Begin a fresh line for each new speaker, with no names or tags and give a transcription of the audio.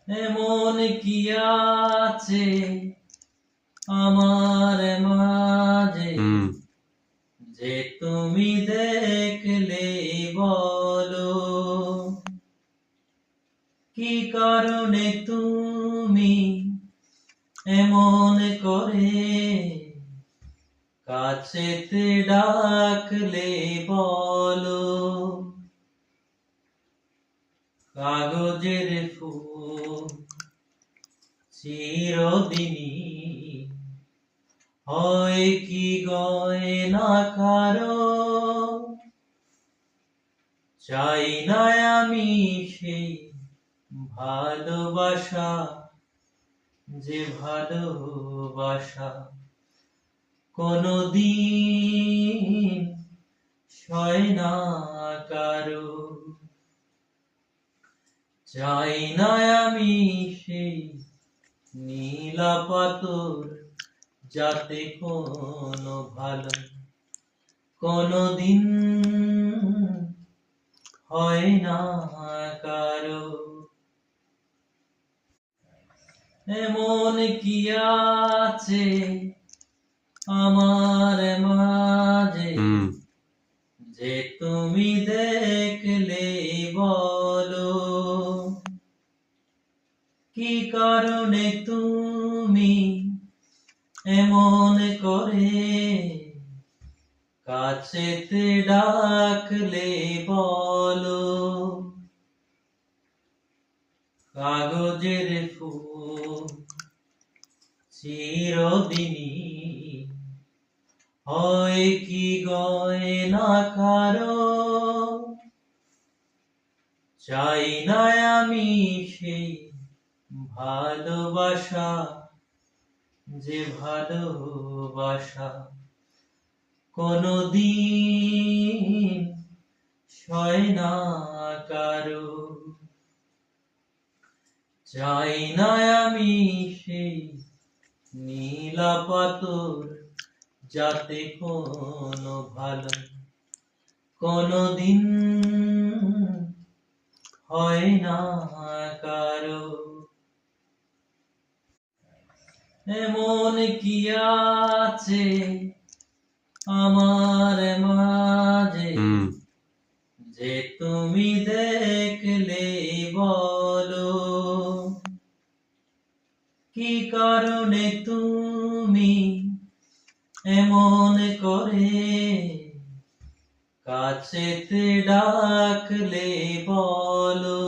এমন কি আছে আমার মাঝে যে তুমি দেখলে বলো, কি কারণে তুমি এমন করে কাছেতে ডাকলে বলো। কাগজের ফুল চিরদিনই হয় কি গয়না কারো, চাই না আমি সেই ভালোবাসা, যে ভালোবাসা কোনদিন সয় না কারো। চাই না আমি সেই নীলা পাথর, যাতে কোনো ভালো কোনদিন হয় না কারো। এমন কি আছে আমার মাঝে যে তুমি দেখলে বলো, কি কারণে তুমি এমন করে কাছেতে ডাকলে বলো। কাগজের ফুল চিরদিনই হয় কি গয়না কারো, চাই না আমি সেই ভালোবাসা, যে ভালোবাসা কোনদিন সয় না কারো। চাই না আমি সেই নীলা পাথর, যাতে কোনো ভালো কোনদিন হয় না কারো। এমন কি আছে আমার মাঝে যে তুমি দেখলে বলো, কি কারণে তুমি এমন করে কাছেতে ডাকলে বলো।